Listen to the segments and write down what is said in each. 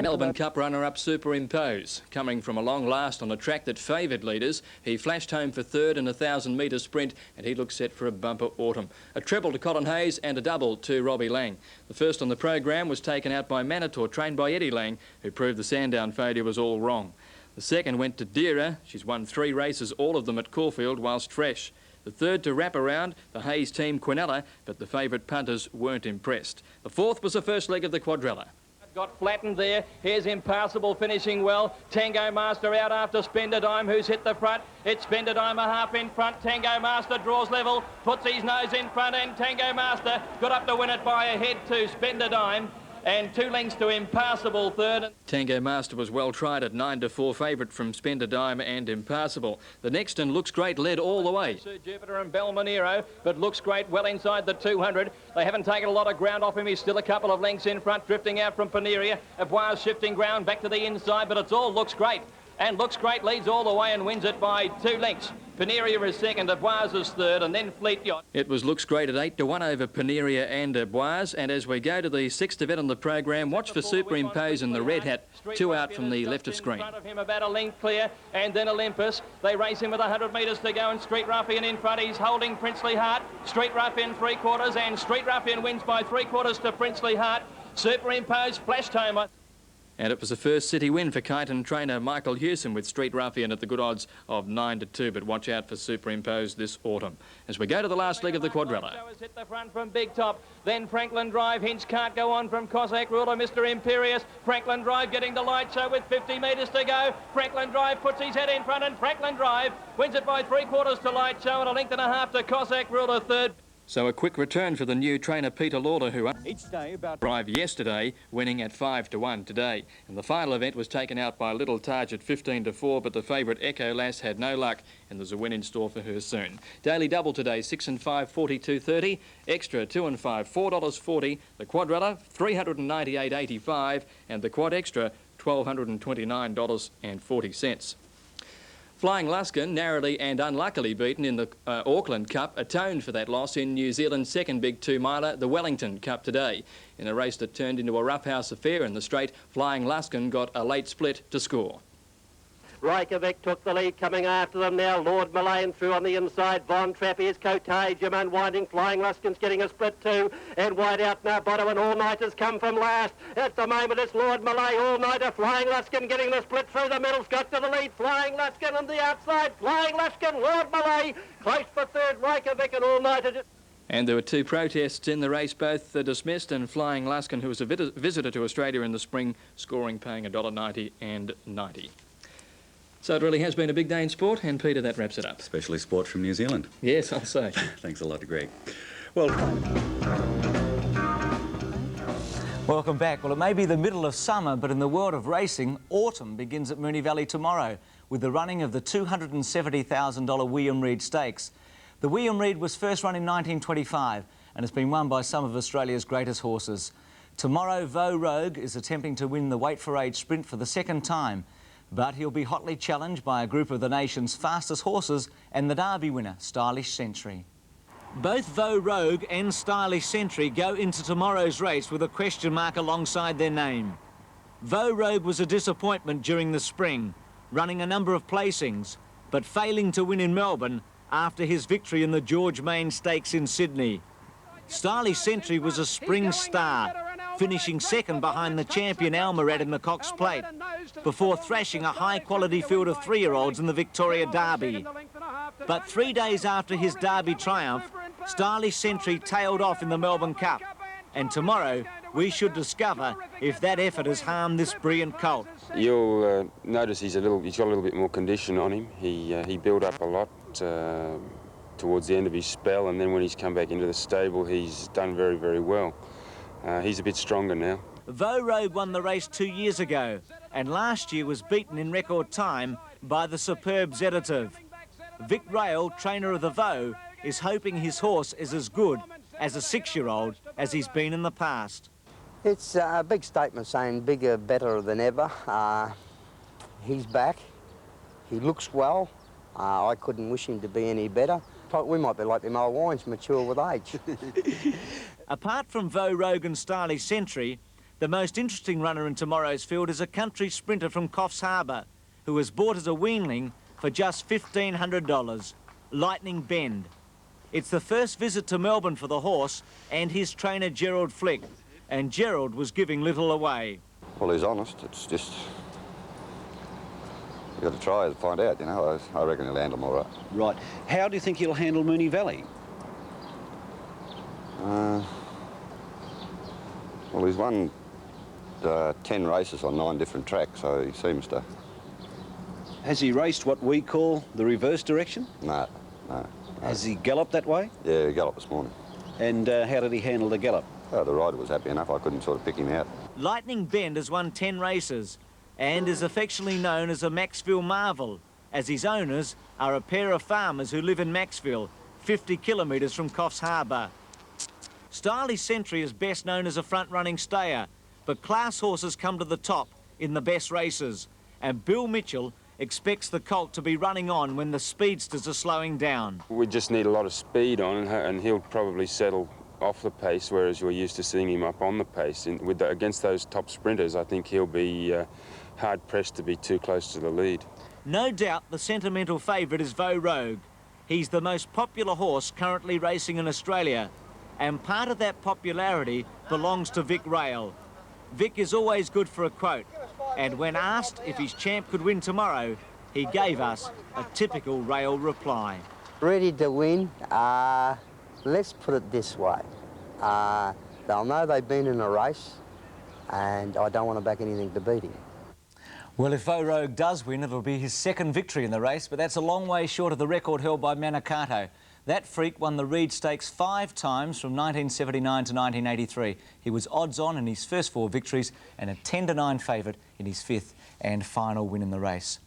Melbourne Cup runner-up Superimpose. Coming from a long last on a track that favoured leaders, he flashed home for third in a 1,000-metre sprint and he looks set for a bumper autumn. A treble to Colin Hayes and a double to Robbie Lang. The first on the program was taken out by Manitou, trained by Eddie Lang, who proved the Sandown failure was all wrong. The second went to Deera. She's won 3 races, all of them at Caulfield, whilst fresh. The third to wrap around, the Hayes team Quinella, but the favourite punters weren't impressed. The fourth was the first leg of the quadrella. Got flattened there. Here's Impassable finishing well. Tango Master out after Spenderdime, who's hit the front. It's Spenderdime a half in front. Tango Master draws level, puts his nose in front, and Tango Master got up to win it by a head to Spenderdime. And 2 lengths to Impassable third. Tango Master was well tried at 9-4 favourite from Spenderdime and Impassable. The next and Looks Great led all the way. Sir Jupiter and Belmonero, but Looks Great well inside the 200. They haven't taken a lot of ground off him. He's still a couple of lengths in front, drifting out from Paneria. Abois shifting ground back to the inside, but it's all Looks Great. And Looks Great leads all the way and wins it by 2 lengths. Paneria is second, Abois is third, and then Fleet Yacht. It was Looks Great at 8-1 over Paneria and Abois. And as we go to the 6th event on the program, watch for Superimpose and the Red Hat, 2 out from the left of screen. In front of him about a length clear, and then Olympus. They race him with 100 metres to go, and Street Ruffian in front. He's holding Princely Heart. Street Ruffian 3/4, and Street Ruffian wins by 3/4 to Princely Heart. Superimpose flashed home. And it was the first city win for Kyneton trainer Michael Hewson with Street Ruffian at the good odds of 9-2. But watch out for Superimpose this autumn. As we go to the last leg of the quadrella. Hit the front from Big Top. Then Franklin Drive. Hinch can't go on from Cossack Ruler. Mr. Imperious. Franklin Drive getting the light show with 50 metres to go. Franklin Drive puts his head in front, and Franklin Drive wins it by 3/4 to Light Show and a length and a half to Cossack Ruler third. So a quick return for the new trainer Peter Lauder, who arrived yesterday, winning at 5-1 today. And the final event was taken out by Little Taj at 15-4, but the favourite Echo Lass had no luck, and there's a win in store for her soon. Daily double today, 6 and 5, 42.30. Extra 2 and 5, $4.40. The quadrella, $398.85, and the quad extra, $1,229.40. Flying Luskin, narrowly and unluckily beaten in the Auckland Cup, atoned for that loss in New Zealand's second big 2-miler, the Wellington Cup today. In a race that turned into a roughhouse affair in the straight, Flying Luskin got a late split to score. Reykjavik took the lead, coming after them now. Lord Mullane through on the inside. Von Trapp, here's Cotage, Jim unwinding. Flying Luskin's getting a split too. And wide out now, Bono and All Nighters come from last. At the moment, it's Lord Mullane, All Nighter. Flying Luskin getting the split through the middle. Got to the lead. Flying Luskin on the outside. Flying Luskin, Lord Mullane. Close for third, Reykjavik and All Nighter. And there were 2 protests in the race, both dismissed, and Flying Luskin, who was a visitor to Australia in the spring, scoring, paying $1.90 and 90. So it really has been a big day in sport, and Peter, that wraps it up. Especially sport from New Zealand. Yes, I'll say. Thanks a lot, Greg. Well, welcome back. Well, it may be the middle of summer, but in the world of racing, autumn begins at Moonee Valley tomorrow with the running of the $270,000 William Reid Stakes. The William Reid was first run in 1925 and has been won by some of Australia's greatest horses. Tomorrow, Vo Rogue is attempting to win the Weight for Age sprint for the 2nd time. But he'll be hotly challenged by a group of the nation's fastest horses and the Derby winner, Stylish Century. Both Vo Rogue and Stylish Century go into tomorrow's race with a question mark alongside their name. Vo Rogue was a disappointment during the spring, running a number of placings, but failing to win in Melbourne after his victory in the George Main Stakes in Sydney. Stylish Century was a spring star, finishing second behind the champion Almirad in the Cox Plate, before thrashing a high-quality field of 3-year-olds in the Victoria Derby. But 3 days after his Derby triumph, Stylish Century tailed off in the Melbourne Cup, and tomorrow we should discover if that effort has harmed this brilliant colt. You'll notice he's got a little bit more condition on him. He built up a lot towards the end of his spell, and then when he's come back into the stable, he's done very, very well. He's a bit stronger now. Vo Rogue won the race 2 years ago, and last year was beaten in record time by the superb Zedative. Vic Rail, trainer of the Vo, is hoping his horse is as good as a 6-year-old as he's been in the past. It's a big statement saying bigger, better than ever. He's back. He looks well. I couldn't wish him to be any better. We might be like them old wines, mature with age. Apart from Vo Rogue and Stylish Century, The most interesting runner in tomorrow's field is a country sprinter from Coffs Harbour, who was bought as a weanling for just $1,500, Lightning Bend. It's the first visit to Melbourne for the horse and his trainer Gerald Flick, and Gerald was giving little away. Well, he's honest. It's just, you've got to try to find out, you know. I reckon he'll handle them all right. Right. How do you think he'll handle Moonee Valley? Well, he's won 10 races on 9 different tracks, so he seems to... Has he raced what we call the reverse direction? No. Has he galloped that way? Yeah, he galloped this morning. And how did he handle the gallop? Oh, the rider was happy enough. I couldn't sort of pick him out. Lightning Bend has won 10 races and is affectionately known as a Maxville Marvel, as his owners are a pair of farmers who live in Maxville, 50 kilometres from Coffs Harbour. Styley Sentry is best known as a front-running stayer, but class horses come to the top in the best races, and Bill Mitchell expects the colt to be running on when the speedsters are slowing down. We just need a lot of speed on, and he'll probably settle off the pace, whereas you're used to seeing him up on the pace. Against those top sprinters, I think he'll be hard-pressed to be too close to the lead. No doubt the sentimental favourite is Vo Rogue. He's the most popular horse currently racing in Australia, and part of that popularity belongs to Vic Rail. Vic is always good for a quote, and when asked if his champ could win tomorrow, he gave us a typical Rail reply. Ready to win? Let's put it this way. They'll know they've been in a race, and I don't want to back anything to beat him. Well, if Vo Rogue does win, it'll be his second victory in the race, but that's a long way short of the record held by Manicato. That freak won the Reed Stakes 5 times from 1979 to 1983. He was odds-on in his first 4 victories and a 10-9 favourite in his 5th and final win in the race.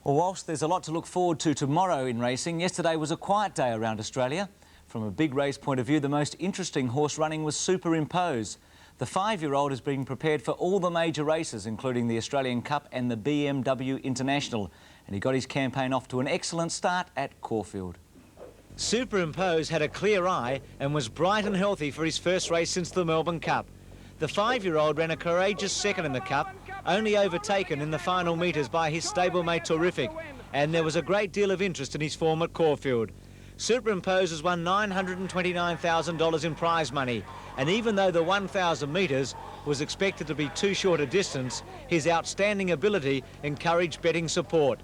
Well, whilst there's a lot to look forward to tomorrow in racing, yesterday was a quiet day around Australia. From a big race point of view, the most interesting horse running was Superimpose. The 5-year-old is being prepared for all the major races, including the Australian Cup and the BMW International, and he got his campaign off to an excellent start at Caulfield. Superimpose had a clear eye and was bright and healthy for his first race since the Melbourne Cup. The 5-year-old ran a courageous second in the Cup, only overtaken in the final metres by his stablemate Terrific, and there was a great deal of interest in his form at Caulfield. Superimpose has won $929,000 in prize money, and even though the 1,000 metres was expected to be too short a distance, his outstanding ability encouraged betting support.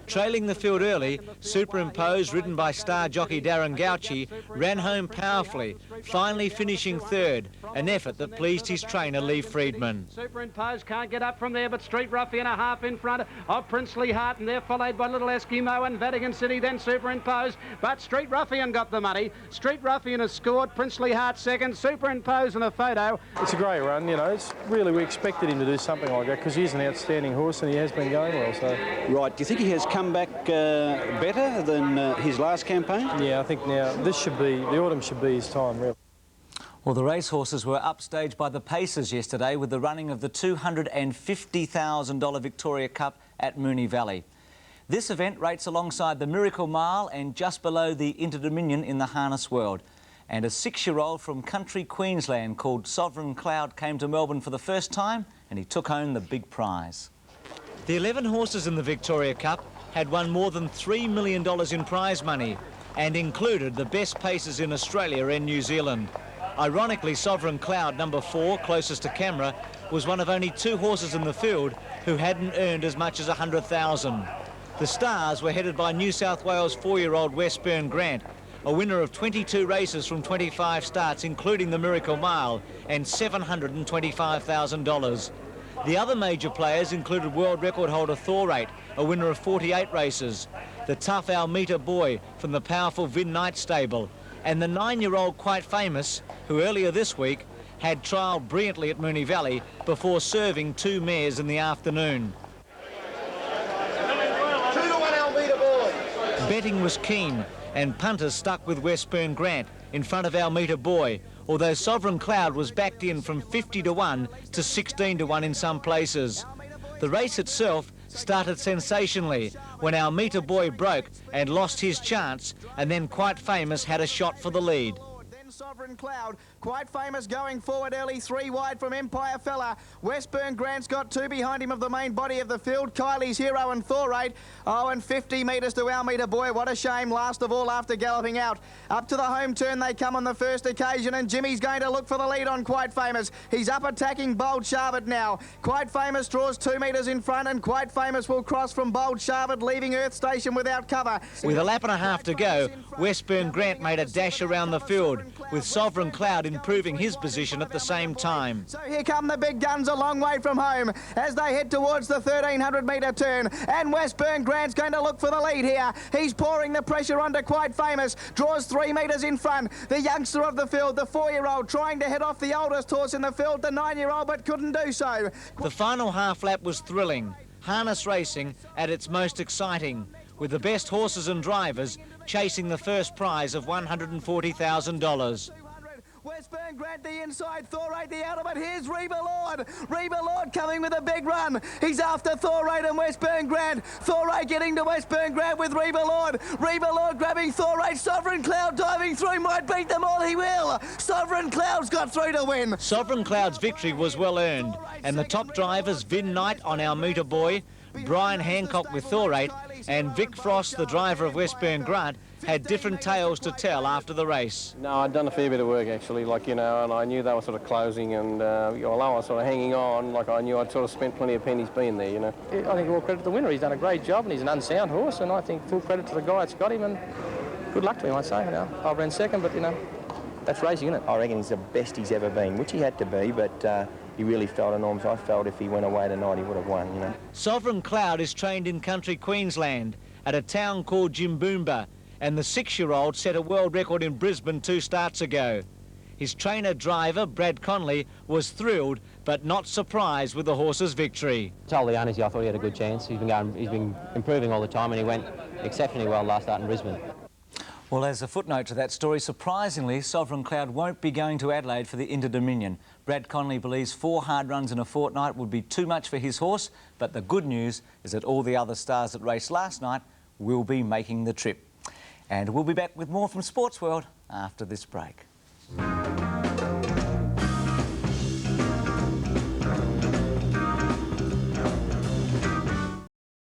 Trailing the field early, Superimpose, ridden by star jockey Darren Gauci, ran home powerfully, finally finishing 3rd, an effort that pleased his trainer Lee Friedman. Superimpose can't get up from there, but Street Ruffian a half in front of Princely Heart, and they're followed by Little Eskimo and Vatican City, then Superimpose, but Street Ruffian got the money. Street Ruffian has scored, Princely Heart second, Superimpose in the photo. It's a great run, you know. It's really, we expected him to do something like that because he's an outstanding horse and he has been going well. So. Right, do you think he has come back better than his last campaign? Yeah, I think now the autumn should be his time, really. Well, the racehorses were upstaged by the Pacers yesterday with the running of the $250,000 Victoria Cup at Moonee Valley. This event rates alongside the Miracle Mile and just below the Inter-Dominion in the harness world. And a 6-year-old from country Queensland called Sovereign Cloud came to Melbourne for the first time and he took home the big prize. The 11 horses in the Victoria Cup had won more than $3 million in prize money and included the best paces in Australia and New Zealand. Ironically, Sovereign Cloud, number 4, closest to camera, was one of only 2 horses in the field who hadn't earned as much as $100,000. The stars were headed by New South Wales 4-year-old Westburn Grant, a winner of 22 races from 25 starts, including the Miracle Mile, and $725,000. The other major players included world record holder Thorate, a winner of 48 races, the tough Almeida Boy from the powerful Vin Knight stable, and the 9-year-old Quite Famous, who earlier this week had trialled brilliantly at Moonee Valley before serving 2 mares in the afternoon. 2-1 Almeida Boy. Betting was keen, and punters stuck with Westburn Grant in front of Almeida Boy, although Sovereign Cloud was backed in from 50-1 to 16-1 in some places. The race itself started sensationally when Almeida Boy broke and lost his chance, and then Quite Famous had a shot for the lead. Sovereign Cloud. Quite Famous going forward early, 3 wide from Empire Fella. Westburn Grant's got 2 behind him of the main body of the field. Kylie's Hero and Thorate. Oh, and 50 metres to Almeida Boy. What a shame, last of all after galloping out. Up to the home turn they come on the first occasion, and Jimmy's going to look for the lead on Quite Famous. He's up attacking Bold Charlotte now. Quite Famous draws 2 metres in front, and Quite Famous will cross from Bold Charlotte, leaving Earth Station without cover. With a lap and a half to go, Westburn Grant made a dash around the field, with Sovereign Cloud improving his position at the same time. So here come the big guns a long way from home as they head towards the 1,300 metre turn, and Westburn Grant's going to look for the lead here. He's pouring the pressure onto Quite Famous, draws 3 metres in front. The youngster of the field, the 4-year-old, trying to head off the oldest horse in the field, the 9-year-old, but couldn't do so. The final half lap was thrilling, harness racing at its most exciting, with the best horses and drivers chasing the first prize of $140,000. Westburn Grant the inside, Thorate the outer, but here's Reba Lord. Reba Lord coming with a big run. He's after Thorate and Westburn Grant. Thorate getting to Westburn Grant with Reba Lord. Reba Lord grabbing Thorate. Sovereign Cloud diving through, might beat them all, he will. Sovereign Cloud's got through to win. Sovereign Cloud's victory was well earned, and the top drivers, Vin Knight on Almeida Boy, Brian Hancock with Thorate, and Vic Frost, the driver of Westburn Grant, had different tales to tell after the race. No, I'd done a fair bit of work actually, and I knew they were sort of closing, and although I was sort of hanging on, I knew I'd sort of spent plenty of pennies being there, I think all credit to the winner. He's done a great job, and he's an unsound horse, and I think full credit to the guy that's got him, and good luck to him, I'd say. I ran second, but that's racing, isn't it? I reckon he's the best he's ever been, which he had to be, but he really felt enormous. I felt if he went away tonight, he would have won, Sovereign Cloud is trained in country Queensland at a town called Jimboomba, and the 6-year-old set a world record in Brisbane 2 starts ago. His trainer-driver, Brad Conley, was thrilled but not surprised with the horse's victory. I told the owners I thought he had a good chance. He's been improving all the time, and he went exceptionally well last start in Brisbane. Well, as a footnote to that story, surprisingly, Sovereign Cloud won't be going to Adelaide for the Inter-Dominion. Brad Conley believes 4 hard runs in a fortnight would be too much for his horse, but the good news is that all the other stars that raced last night will be making the trip. And we'll be back with more from Sports World after this break.